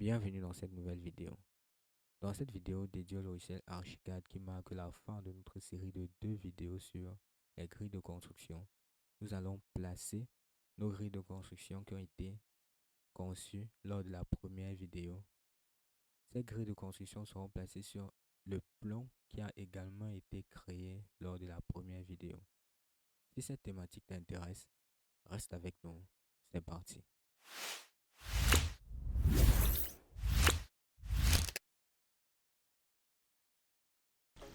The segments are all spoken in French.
Bienvenue dans cette nouvelle vidéo. Dans cette vidéo dédiée au logiciel Archicad qui marque la fin de notre série de 2 vidéos sur les grilles de construction, nous allons placer nos grilles de construction qui ont été conçues lors de la première vidéo. Ces grilles de construction seront placées sur le plan qui a également été créé lors de la première vidéo. Si cette thématique t'intéresse, reste avec nous. C'est parti.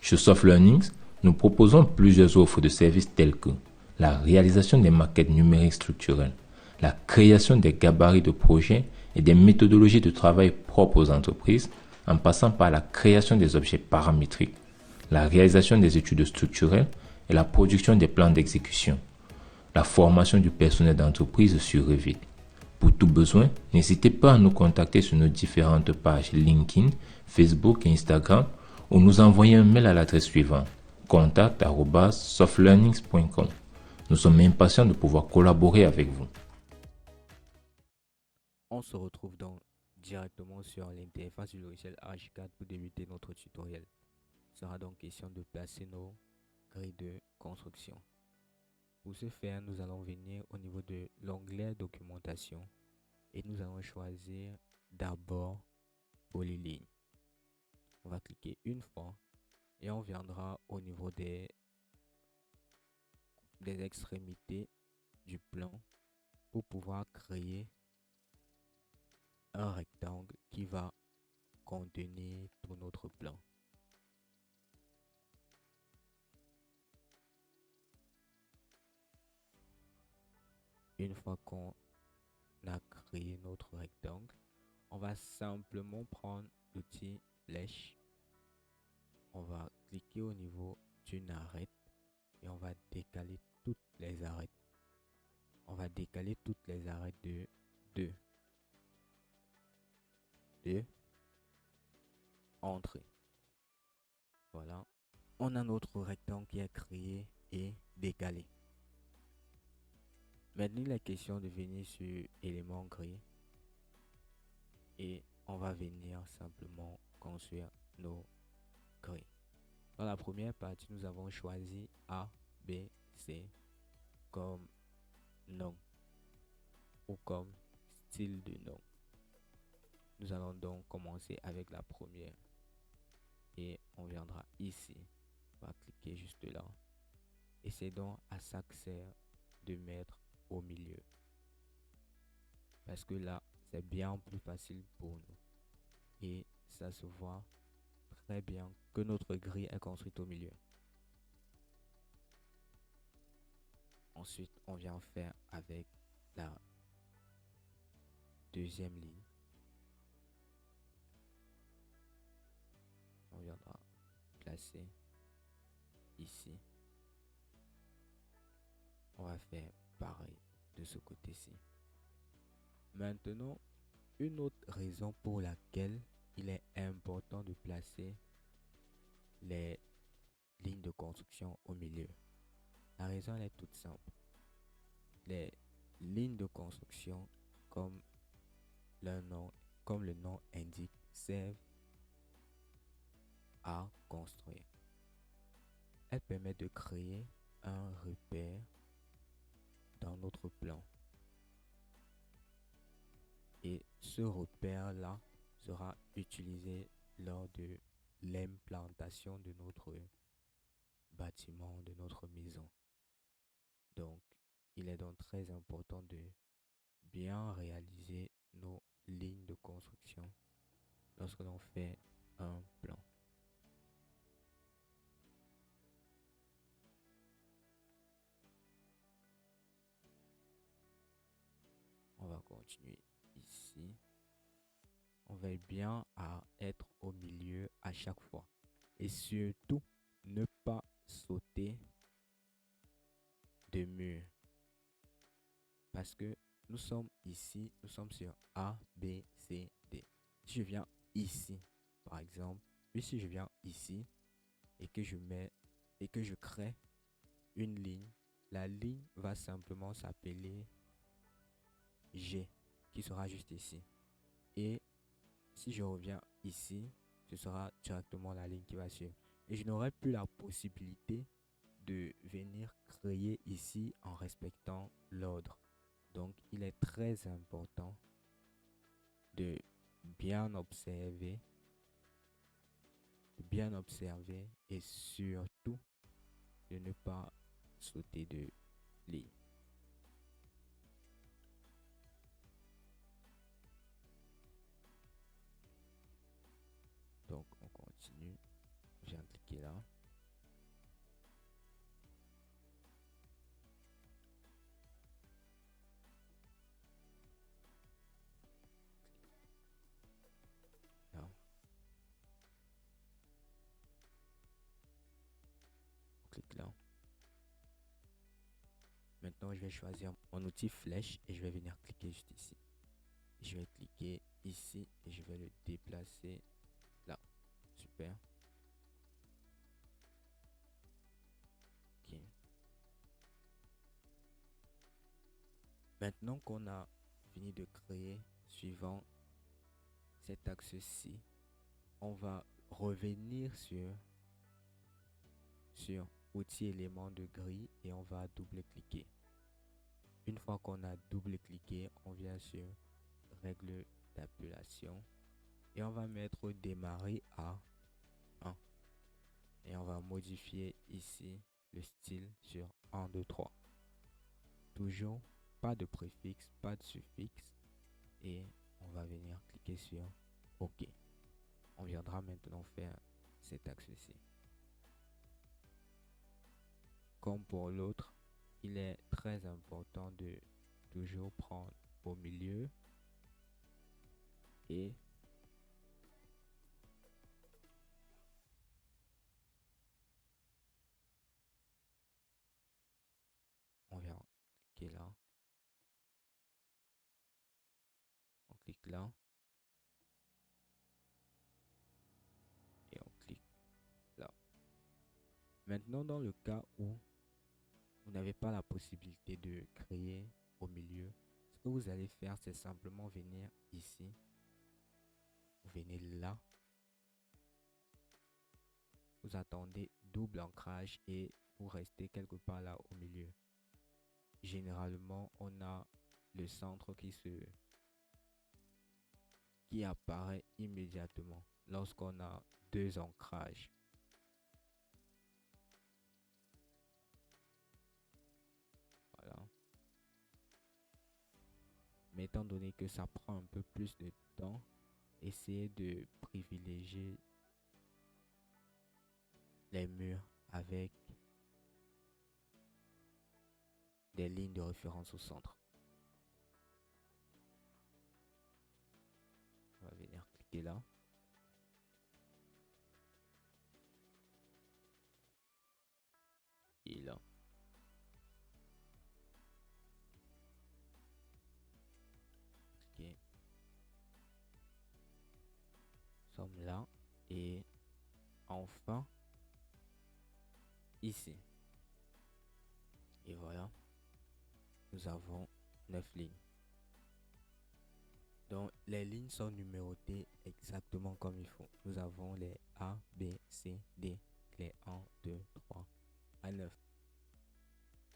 Chez Soft Learnings, nous proposons plusieurs offres de services telles que la réalisation des maquettes numériques structurelles, la création des gabarits de projets et des méthodologies de travail propres aux entreprises, en passant par la création des objets paramétriques, la réalisation des études structurelles et la production des plans d'exécution, la formation du personnel d'entreprise sur Revit. Pour tout besoin, n'hésitez pas à nous contacter sur nos différentes pages LinkedIn, Facebook et Instagram ou nous envoyer un mail à l'adresse suivante contact@softlearnings.com. Nous sommes impatients de pouvoir collaborer avec vous. On se retrouve donc directement sur l'interface du logiciel Archicad pour débuter notre tutoriel. Il sera donc question de placer nos grilles de construction. Pour ce faire, nous allons venir au niveau de l'onglet documentation et nous allons choisir d'abord polyligne. On va cliquer une fois et on viendra au niveau des extrémités du plan pour pouvoir créer un rectangle qui va contenir tout notre plan. Une fois qu'on a créé notre rectangle, on va simplement prendre l'outil flèche. On va cliquer au niveau d'une arête et on va décaler toutes les arêtes. On va décaler toutes les arêtes de 2 entrées. Voilà, on a notre rectangle qui est créé et décalé. Maintenant, il est question de venir sur élément gris et on va venir simplement construire nos grilles. Dans la première partie, nous avons choisi A, B, C comme nom ou comme style de nom. Nous allons donc commencer avec la première et on viendra ici. On va cliquer juste là et c'est donc à ça que sert de mettre au milieu, parce que là c'est bien plus facile pour nous et ça se voit très bien que notre grille est construite au milieu. Ensuite on vient faire avec la deuxième ligne. On viendra placer ici. On va faire pareil de ce côté-ci. Maintenant, une autre raison pour laquelle il est important de placer les lignes de construction au milieu. La raison elle est toute simple. Les lignes de construction, comme le nom indique, servent à construire. Elles permettent de créer un repère dans notre plan. Et ce repère-là sera utilisé lors de l'implantation de notre bâtiment, de notre maison. Donc, il est donc très important de bien réaliser nos lignes de construction lorsque l'on fait un plan. On va continuer ici. On veille bien à être au milieu à chaque fois. Et surtout, ne pas sauter de mur. Parce que nous sommes ici, nous sommes sur A, B, C, D. Si je viens ici, par exemple, puis si je viens ici et que je crée une ligne, la ligne va simplement s'appeler G, qui sera juste ici. Et si je reviens ici, ce sera directement la ligne qui va suivre. Et je n'aurai plus la possibilité de venir créer ici en respectant l'ordre. Donc, il est très important de bien observer et surtout de ne pas sauter de ligne. Donc, on continue. Je viens cliquer là. Là. On clique là. Maintenant, je vais choisir mon outil flèche et je vais venir cliquer juste ici. Je vais cliquer ici et je vais le déplacer là. Super. Ok. Maintenant qu'on a fini de créer suivant cet axe-ci, on va revenir sur outil élément de grille et on va double-cliquer. Une fois qu'on a double-cliqué, on vient sur règle d'appellation et on va mettre démarrer à 1 et on va modifier ici le style sur 1, 2, 3. Toujours pas de préfixe, pas de suffixe et on va venir cliquer sur OK. On viendra maintenant faire cet axe-ci. Comme pour l'autre, il est très important de toujours prendre au milieu et on vient cliquer là. On clique là. Et on clique là. Maintenant, dans le cas où vous n'avez pas la possibilité de créer au milieu, ce que vous allez faire, c'est simplement venir ici. Vous venez là. Vous attendez double ancrage et vous restez quelque part là au milieu. Généralement, on a le centre qui apparaît immédiatement lorsqu'on a deux ancrages. Voilà. Mais étant donné que ça prend un peu plus de temps, essayez de privilégier les murs avec des lignes de référence au centre. On va venir cliquer là. Et là. Cliquez. Nous sommes là. Et enfin, ici. Et voilà. Nous avons 9 lignes. Donc, les lignes sont numérotées exactement comme il faut. Nous avons les A, B, C, D, les 1, 2, 3 à 9.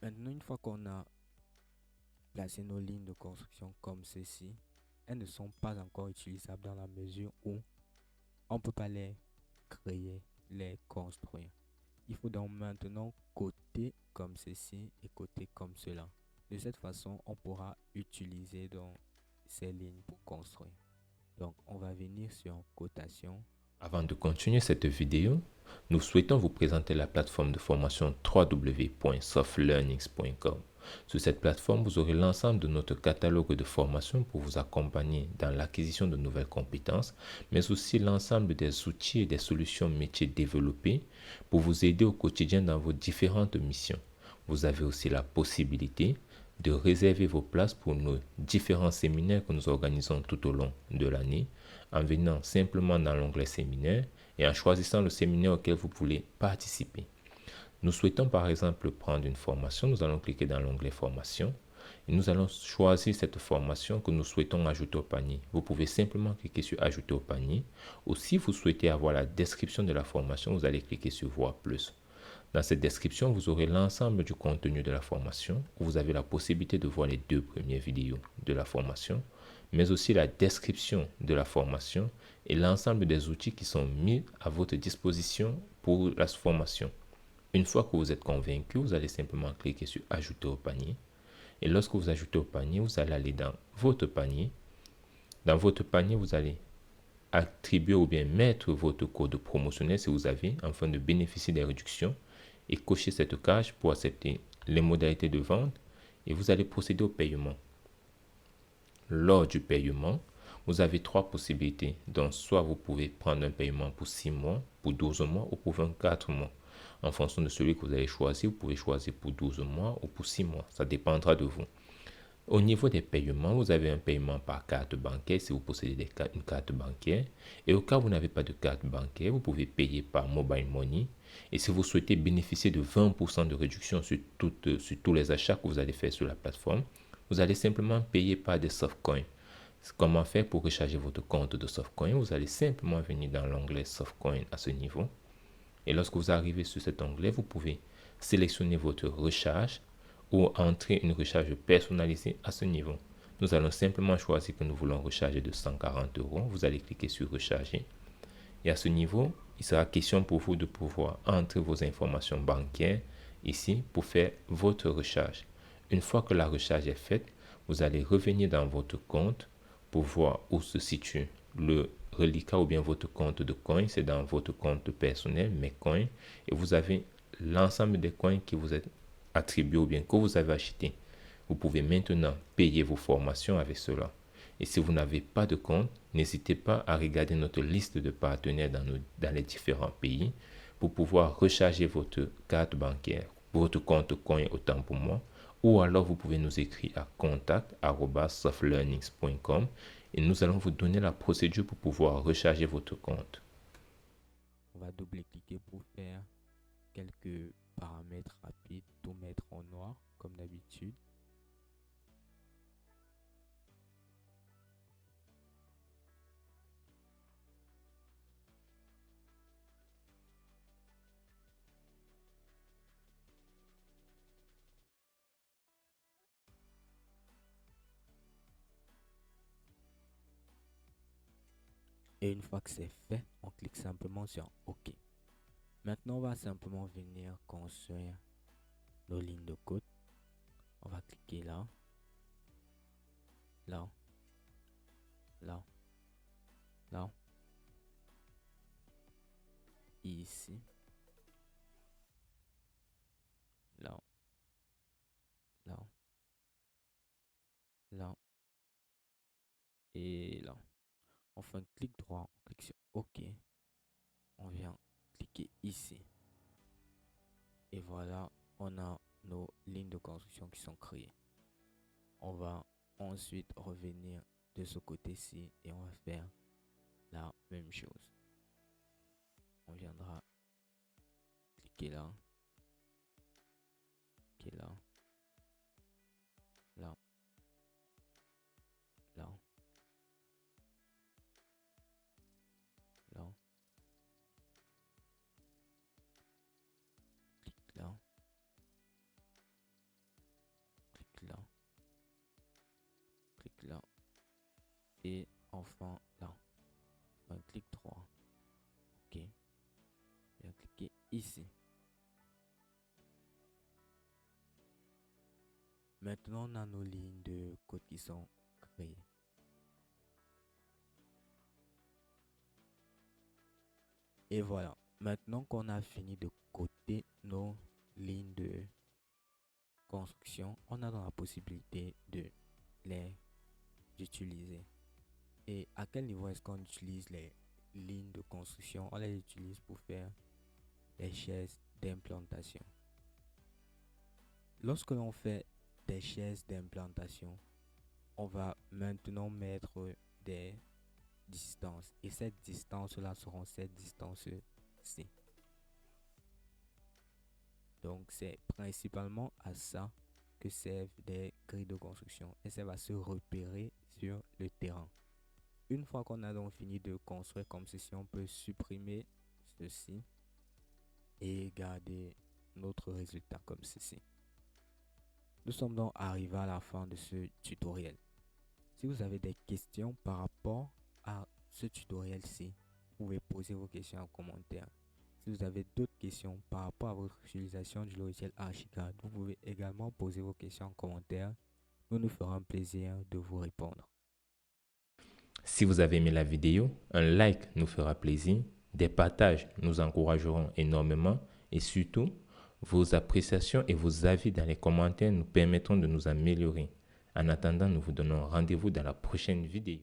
Maintenant, une fois qu'on a placé nos lignes de construction comme ceci, elles ne sont pas encore utilisables dans la mesure où on ne peut pas les créer, les construire. Il faut donc maintenant coter comme ceci et coter comme cela. De cette façon, on pourra utiliser donc ces lignes pour construire. Donc, on va venir sur cotation. Avant de continuer cette vidéo, nous souhaitons vous présenter la plateforme de formation www.softlearnings.com. Sur cette plateforme, vous aurez l'ensemble de notre catalogue de formations pour vous accompagner dans l'acquisition de nouvelles compétences, mais aussi l'ensemble des outils et des solutions métiers développés pour vous aider au quotidien dans vos différentes missions. Vous avez aussi la possibilité de réserver vos places pour nos différents séminaires que nous organisons tout au long de l'année en venant simplement dans l'onglet séminaire et en choisissant le séminaire auquel vous voulez participer. Nous souhaitons par exemple prendre une formation, nous allons cliquer dans l'onglet formation Et nous allons choisir cette formation que nous souhaitons ajouter au panier. Vous pouvez simplement cliquer sur ajouter au panier. Ou si vous souhaitez avoir la description de la formation, vous allez cliquer sur voir plus. Dans cette description, vous aurez l'ensemble du contenu de la formation. Vous avez la possibilité de voir les 2 premières vidéos de la formation, mais aussi la description de la formation et l'ensemble des outils qui sont mis à votre disposition pour la formation. Une fois que vous êtes convaincu, vous allez simplement cliquer sur ajouter au panier. Et lorsque vous ajoutez au panier, vous allez aller dans votre panier. Dans votre panier, vous allez attribuer ou bien mettre votre code promotionnel si vous avez, afin de bénéficier des réductions, et cocher cette case pour accepter les modalités de vente, et vous allez procéder au paiement. Lors du paiement, vous avez 3 possibilités. Donc, soit vous pouvez prendre un paiement pour 6 mois, pour 12 mois ou pour 24 mois. En fonction de celui que vous allez choisir, vous pouvez choisir pour 12 mois ou pour 6 mois. Ça dépendra de vous. Au niveau des paiements, vous avez un paiement par carte bancaire si vous possédez une carte bancaire. Et au cas où vous n'avez pas de carte bancaire, vous pouvez payer par mobile money. Et si vous souhaitez bénéficier de 20% de réduction sur tous les achats que vous allez faire sur la plateforme, vous allez simplement payer par des softcoins. Comment faire pour recharger votre compte de softcoin? Vous allez simplement venir dans l'onglet softcoin à ce niveau. Et lorsque vous arrivez sur cet onglet, vous pouvez sélectionner votre recharge ou entrer une recharge personnalisée à ce niveau. Nous allons simplement choisir que nous voulons recharger de 140 €. Vous allez cliquer sur recharger. Et à ce niveau, il sera question pour vous de pouvoir entrer vos informations bancaires ici pour faire votre recharge. Une fois que la recharge est faite, vous allez revenir dans votre compte pour voir où se situe le reliquat ou bien votre compte de coins. C'est dans votre compte personnel, mes coins, et vous avez l'ensemble des coins qui vous est attribué ou bien que vous avez acheté. Vous pouvez maintenant payer vos formations avec cela. Et si vous n'avez pas de compte, n'hésitez pas à regarder notre liste de partenaires dans les différents pays pour pouvoir recharger votre carte bancaire, votre compte coin autant pour moi, ou alors vous pouvez nous écrire à contact@softlearnings.com et nous allons vous donner la procédure pour pouvoir recharger votre compte. On va double-cliquer pour faire quelques paramètres rapides, tout mettre en noir comme d'habitude. Et une fois que c'est fait, on clique simplement sur OK. Maintenant, on va simplement venir construire nos lignes de code. On va cliquer là, là, là, là, ici, là, là, là et là. On fait un clic droit, on clique sur OK. On vient cliquer ici. Et voilà, on a nos lignes de construction qui sont créées. On va ensuite revenir de ce côté-ci et on va faire la même chose. On viendra cliquer là, cliquer là, là, là, là, clique là, clique là, clique là, et enfin là. Un clic droit. OK. Et on cliquer ici. Maintenant, on a nos lignes de code qui sont créées. Et voilà. Maintenant qu'on a fini de coder nos lignes de construction, on a dans la possibilité de les utiliser. Et à quel niveau est-ce qu'on utilise les lignes de construction? On les utilise pour faire les chaises d'implantation. Lorsque l'on fait des chaises d'implantation, on va maintenant mettre des distances. Et cette distance-là seront cette distance-ci. Donc, c'est principalement à ça que servent des grilles de construction. Elles servent à se repérer sur le terrain. Une fois qu'on a donc fini de construire comme ceci, on peut supprimer ceci et garder notre résultat comme ceci. Nous sommes donc arrivés à la fin de ce tutoriel. Si vous avez des questions par rapport à ce tutoriel-ci, vous pouvez poser vos questions en commentaire. Si vous avez d'autres questions par rapport à votre utilisation du logiciel Archicad, vous pouvez également poser vos questions en commentaire. Nous ferons un plaisir de vous répondre. Si vous avez aimé la vidéo, un like nous fera plaisir, des partages nous encourageront énormément et surtout, vos appréciations et vos avis dans les commentaires nous permettront de nous améliorer. En attendant, nous vous donnons rendez-vous dans la prochaine vidéo.